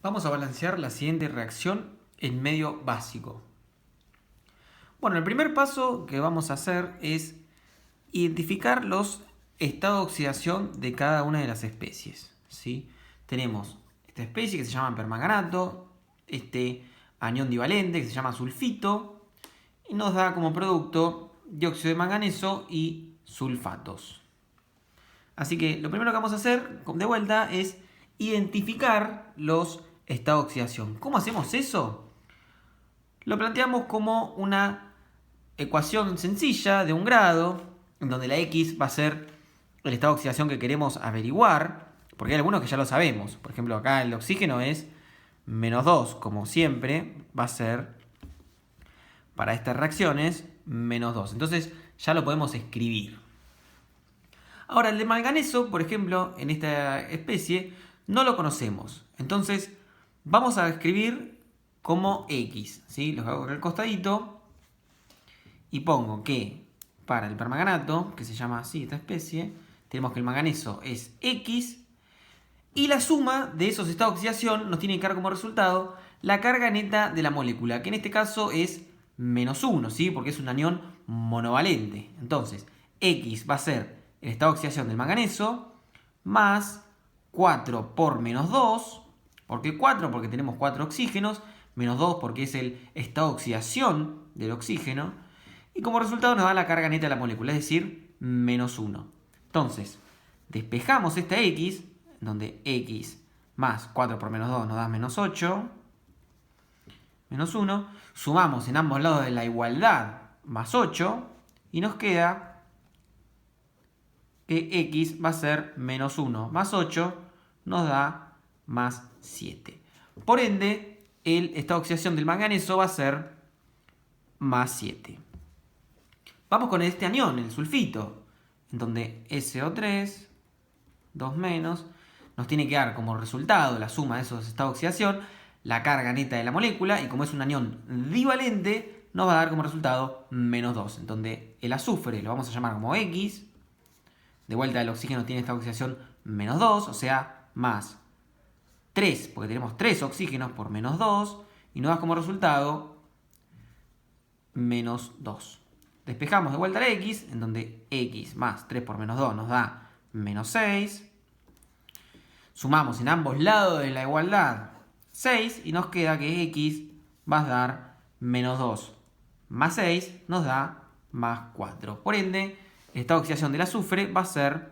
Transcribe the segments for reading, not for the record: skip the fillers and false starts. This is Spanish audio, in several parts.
Vamos a balancear la siguiente reacción en medio básico. Bueno, el primer paso que vamos a hacer es identificar los estados de oxidación de cada una de las especies, ¿sí? Tenemos esta especie que se llama permanganato, este anión divalente que se llama sulfito, y nos da como producto dióxido de manganeso y sulfatos. Así que lo primero que vamos a hacer de vuelta es identificar los estados de oxidación. ¿Cómo hacemos eso? Lo planteamos como una ecuación sencilla de un grado, en donde la X va a ser el estado de oxidación que queremos averiguar, porque hay algunos que ya lo sabemos. Por ejemplo, acá el oxígeno es -2, como siempre, va a ser para estas reacciones -2. Entonces ya lo podemos escribir. Ahora, el de manganeso, por ejemplo, en esta especie, no lo conocemos. Entonces, vamos a escribir como X, ¿sí? Los hago acá al costadito y pongo que para el permanganato, que se llama así esta especie, tenemos que el manganeso es X y la suma de esos estados de oxidación nos tiene que dar como resultado la carga neta de la molécula, que en este caso es -1, ¿sí? Porque es un anión monovalente. Entonces, X va a ser el estado de oxidación del manganeso más 4 por -2. ¿Por qué 4? Porque tenemos 4 oxígenos. -2 porque es el estado de oxidación del oxígeno. Y como resultado nos da la carga neta de la molécula, es decir, -1. Entonces, despejamos esta X, donde X más 4 por -2 nos da -8. -1. Sumamos en ambos lados de la igualdad más 8. Y nos queda que X va a ser -1 más 8. Nos da más 7. Por ende, el estado de oxidación del manganeso va a ser más 7. Vamos con este anión, el sulfito, en donde SO3, 2 menos, nos tiene que dar como resultado la suma de esos estados de oxidación, la carga neta de la molécula, y como es un anión divalente, nos va a dar como resultado -2, en donde el azufre lo vamos a llamar como X, de vuelta el oxígeno tiene esta oxidación -2, o sea, más 3, porque tenemos 3 oxígenos por -2, y nos da como resultado -2. Despejamos de vuelta la X, en donde X más 3 por -2 nos da -6. Sumamos en ambos lados de la igualdad 6 y nos queda que X va a dar -2 más 6 nos da más 4. Por ende, el estado de oxidación del azufre va a ser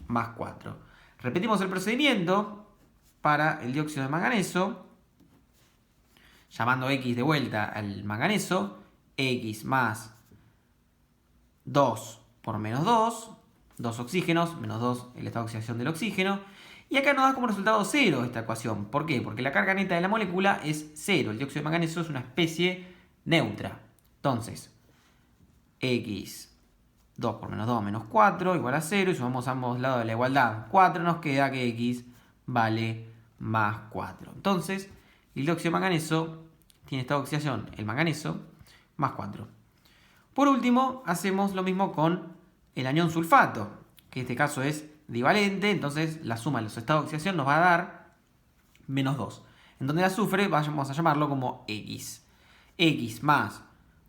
más 4. Repetimos el procedimiento para el dióxido de manganeso, llamando X de vuelta al manganeso. X más 2 por -2, 2 oxígenos, -2 el estado de oxidación del oxígeno. Y acá nos da como resultado 0 esta ecuación. ¿Por qué? Porque la carga neta de la molécula es 0. El dióxido de manganeso es una especie neutra. Entonces, X 2 por -2 menos 4 igual a 0. Y sumamos ambos lados de la igualdad 4. Nos queda que X vale más 4. Entonces, el dióxido de manganeso tiene estado de oxidación, el manganeso, más 4. Por último, hacemos lo mismo con el anión sulfato, que en este caso es divalente, entonces la suma de los estados de oxidación nos va a dar -2. En donde el azufre vamos a llamarlo como X. X más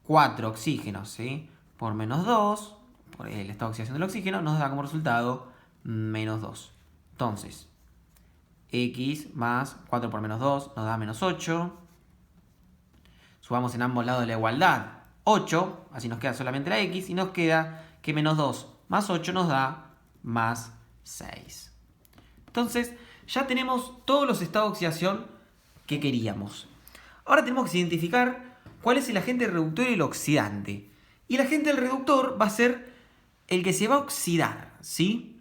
4 oxígenos, ¿sí? Por -2, por el estado de oxidación del oxígeno, nos da como resultado -2. Entonces, X más 4 por -2 nos da -8. Subamos en ambos lados de la igualdad 8, así nos queda solamente la X, y nos queda que -2 más 8 nos da más 6. Entonces, ya tenemos todos los estados de oxidación que queríamos. Ahora tenemos que identificar cuál es el agente reductor y el oxidante. Y el agente del reductor va a ser el que se va a oxidar, ¿sí?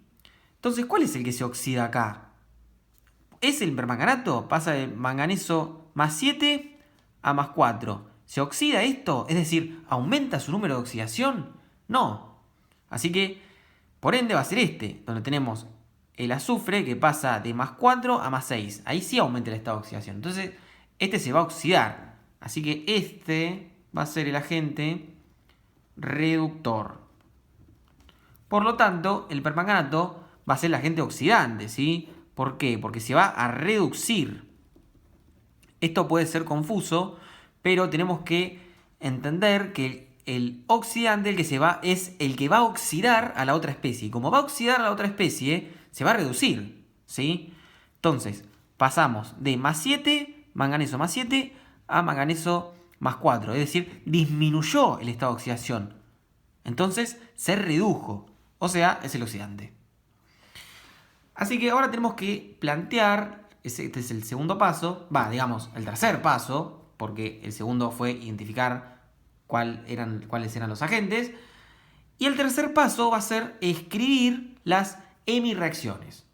Entonces, ¿cuál es el que se oxida acá? ¿Es el permanganato? Pasa de manganeso más 7 a más 4. ¿Se oxida esto? Es decir, ¿aumenta su número de oxidación? No. Así que, por ende, va a ser este, donde tenemos el azufre que pasa de más 4 a más 6. Ahí sí aumenta el estado de oxidación. Entonces, este se va a oxidar. Así que este va a ser el agente reductor. Por lo tanto, el permanganato va a ser el agente oxidante, ¿sí? ¿Por qué? Porque se va a reducir. Esto puede ser confuso, pero tenemos que entender que el oxidante es el que va a oxidar a la otra especie. Y como va a oxidar a la otra especie, se va a reducir, ¿sí? Entonces, pasamos de más 7, manganeso más 7, a manganeso más 4. Es decir, disminuyó el estado de oxidación. Entonces, se redujo. O sea, es el oxidante. Así que ahora tenemos que plantear, este es el segundo paso, digamos, el tercer paso, porque el segundo fue identificar cuáles eran los agentes. Y el tercer paso va a ser escribir las hemireacciones.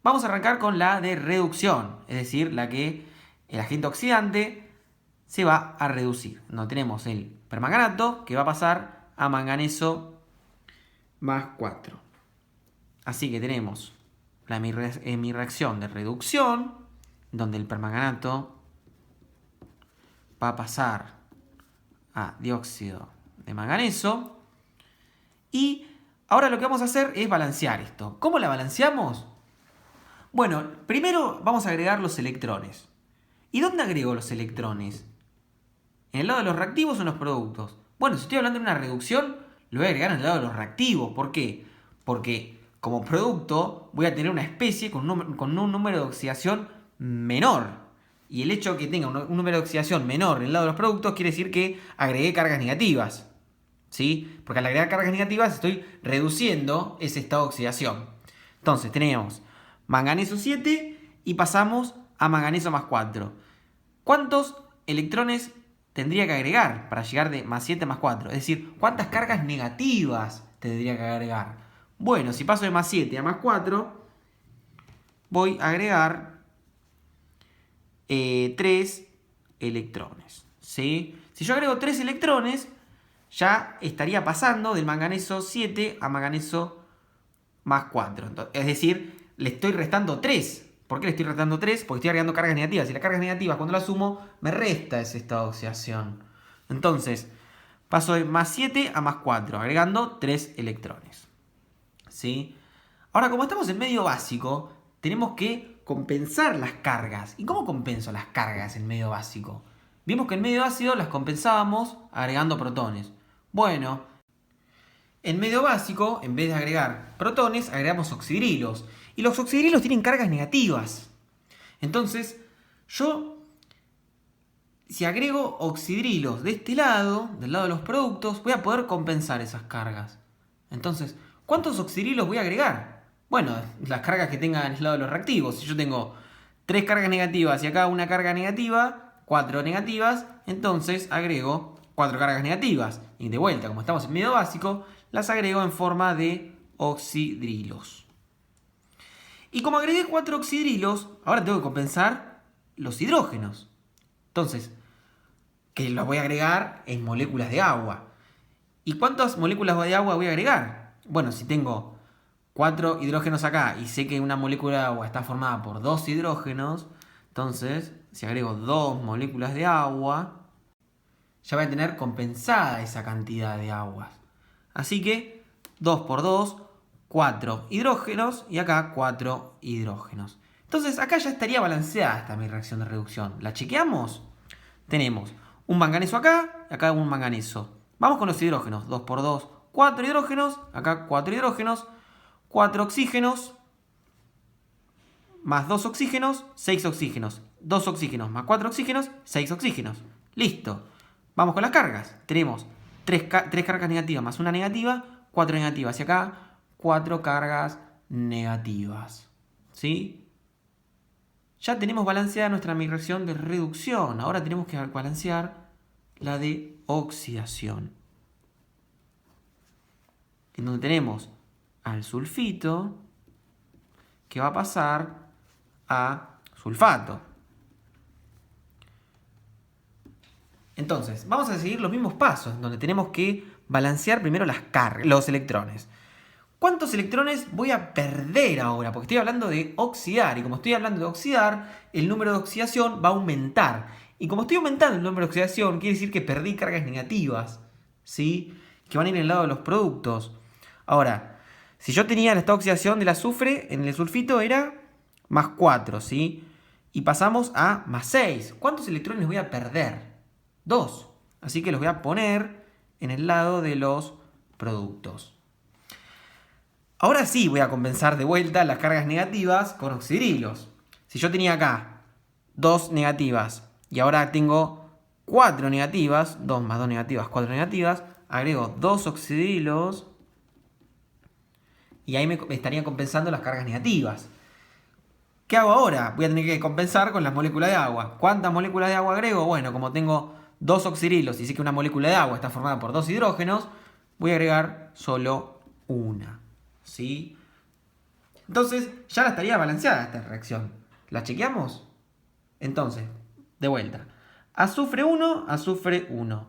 Vamos a arrancar con la de reducción, es decir, la que el agente oxidante se va a reducir. No tenemos el permanganato que va a pasar a manganeso más 4. Así que tenemos la hemireacción de reducción, donde el permanganato va a pasar a dióxido de manganeso. Y ahora lo que vamos a hacer es balancear esto. ¿Cómo la balanceamos? Bueno, primero vamos a agregar los electrones. ¿Y dónde agrego los electrones? ¿En el lado de los reactivos o en los productos? Bueno, si estoy hablando de una reducción, lo voy a agregar en el lado de los reactivos. ¿Por qué? Porque como producto voy a tener una especie con un número de oxidación menor. Y el hecho de que tenga un número de oxidación menor en el lado de los productos quiere decir que agregué cargas negativas. ¿Sí? Porque al agregar cargas negativas estoy reduciendo ese estado de oxidación. Entonces tenemos manganeso 7 y pasamos a manganeso más 4. ¿Cuántos electrones tendría que agregar para llegar de más 7 a más 4? Es decir, ¿cuántas cargas negativas tendría que agregar? Bueno, si paso de más 7 a más 4, voy a agregar 3 electrones. ¿Sí? Si yo agrego 3 electrones, ya estaría pasando del manganeso 7 a manganeso más 4. Es decir, le estoy restando 3. ¿Por qué le estoy restando 3? Porque estoy agregando cargas negativas. Y las cargas negativas, cuando las sumo, me resta ese estado de oxidación. Entonces, paso de más 7 a más 4, agregando 3 electrones. ¿Sí? Ahora, como estamos en medio básico, tenemos que compensar las cargas. ¿Y cómo compenso las cargas en medio básico? Vimos que en medio ácido las compensábamos agregando protones. Bueno, en medio básico, en vez de agregar protones, agregamos oxidrilos. Y los oxidrilos tienen cargas negativas. Entonces, si agrego oxidrilos de este lado, del lado de los productos, voy a poder compensar esas cargas. Entonces, ¿cuántos oxidrilos voy a agregar? Bueno, las cargas que tengan en el lado de los reactivos. Si yo tengo 3 cargas negativas y acá una carga negativa, 4 negativas, entonces agrego 4 cargas negativas. Y de vuelta, como estamos en medio básico, las agrego en forma de oxidrilos. Y como agregué 4 oxidrilos, ahora tengo que compensar los hidrógenos. Entonces, que los voy a agregar en moléculas de agua. ¿Y cuántas moléculas de agua voy a agregar? Bueno, si tengo 4 hidrógenos acá y sé que una molécula de agua está formada por 2 hidrógenos, entonces, si agrego 2 moléculas de agua, ya voy a tener compensada esa cantidad de aguas. Así que 2 por 2, 4 hidrógenos y acá 4 hidrógenos. Entonces acá ya estaría balanceada esta mi reacción de reducción. ¿La chequeamos? Tenemos un manganeso acá y acá un manganeso. Vamos con los hidrógenos. 2 por 2, 4 hidrógenos. Acá 4 hidrógenos. 4 oxígenos. Más 2 oxígenos, 6 oxígenos. 2 oxígenos más 4 oxígenos, 6 oxígenos. Listo. Vamos con las cargas. Tenemos 3 cargas negativas más una negativa, 4 negativas. Y acá 4 cargas negativas. ¿Sí? Ya tenemos balanceada nuestra reacción de reducción. Ahora tenemos que balancear la de oxidación. En donde tenemos al sulfito que va a pasar a sulfato. Entonces, vamos a seguir los mismos pasos, donde tenemos que balancear primero los electrones. ¿Cuántos electrones voy a perder ahora? Porque estoy hablando de oxidar, y como estoy hablando de oxidar, el número de oxidación va a aumentar. Y como estoy aumentando el número de oxidación, quiere decir que perdí cargas negativas, ¿sí? Que van a ir en el lado de los productos. Ahora, si yo tenía el estado de oxidación del azufre, en el sulfito era más 4, ¿sí? Y pasamos a más 6. ¿Cuántos electrones voy a perder? 2. Así que los voy a poner en el lado de los productos. Ahora sí voy a compensar de vuelta las cargas negativas con oxidrilos. Si yo tenía acá 2 negativas y ahora tengo 4 negativas, 2 más 2 negativas, 4 negativas, agrego 2 oxidrilos y ahí me estaría compensando las cargas negativas. ¿Qué hago ahora? Voy a tener que compensar con las moléculas de agua. ¿Cuántas moléculas de agua agrego? Bueno, como tengo 2 oxidrilos y sé que una molécula de agua está formada por 2 hidrógenos, voy a agregar solo una. ¿Sí? Entonces, ya la estaría balanceada esta reacción. ¿La chequeamos? Entonces, de vuelta. Azufre 1, azufre 1.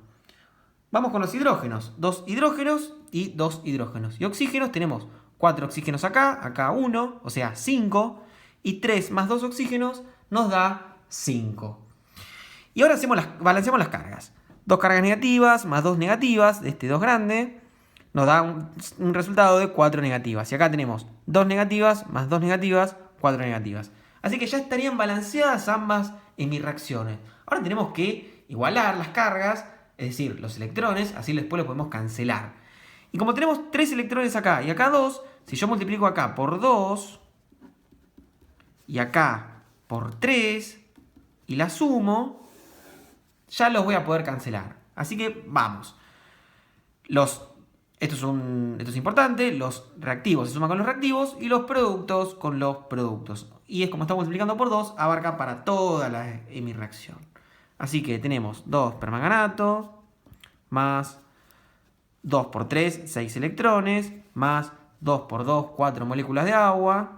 Vamos con los hidrógenos. 2 hidrógenos y 2 hidrógenos. Y oxígenos tenemos 4 oxígenos acá, acá 1, o sea 5. Y 3 más 2 oxígenos nos da 5. Y ahora balanceamos las cargas. 2 cargas negativas más 2 negativas de este 2 grande nos da un resultado de 4 negativas. Y acá tenemos 2 negativas más 2 negativas, 4 negativas. Así que ya estarían balanceadas ambas en mis reacciones. Ahora tenemos que igualar las cargas, es decir, los electrones, así después los podemos cancelar. Y como tenemos 3 electrones acá y acá 2, si yo multiplico acá por 2 y acá por 3 y la sumo, ya los voy a poder cancelar. Así que vamos. Esto es importante, los reactivos se suman con los reactivos y los productos con los productos. Y es como estamos multiplicando por 2, abarca para toda mi reacción. Así que tenemos 2 permanganatos más 2 por 3, 6 electrones, más 2 por 2, 4 moléculas de agua.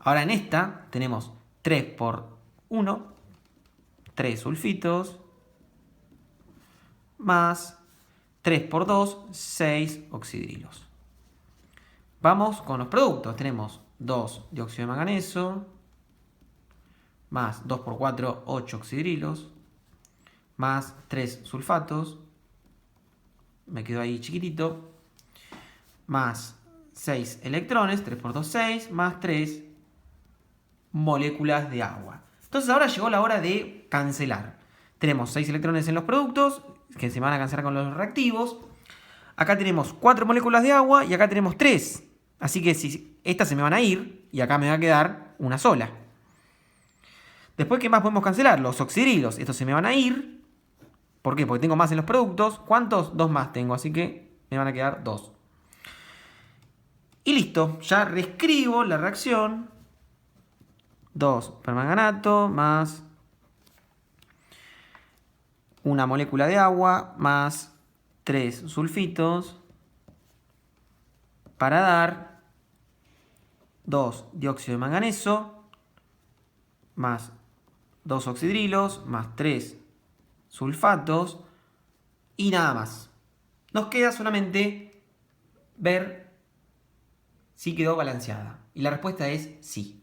Ahora en esta tenemos 3 por 1, 3 sulfitos, más 3 por 2, 6 oxidrilos. Vamos con los productos. Tenemos 2 dióxido de manganeso, más 2 por 4, 8 oxidrilos, más 3 sulfatos, me quedó ahí chiquitito, más 6 electrones, 3 por 2, 6, más 3 moléculas de agua. Entonces ahora llegó la hora de cancelar. Tenemos 6 electrones en los productos, que se van a cancelar con los reactivos. Acá tenemos 4 moléculas de agua y acá tenemos 3. Así que si estas se me van a ir y acá me va a quedar una sola. Después, ¿qué más podemos cancelar? Los oxidrilos. Estos se me van a ir. ¿Por qué? Porque tengo más en los productos. ¿Cuántos? 2 más tengo, así que me van a quedar 2. Y listo. Ya reescribo la reacción. 2 permanganato más una molécula de agua más 3 sulfitos para dar 2 dióxido de manganeso más 2 oxidrilos más 3 sulfatos y nada más. Nos queda solamente ver si quedó balanceada. Y la respuesta es sí.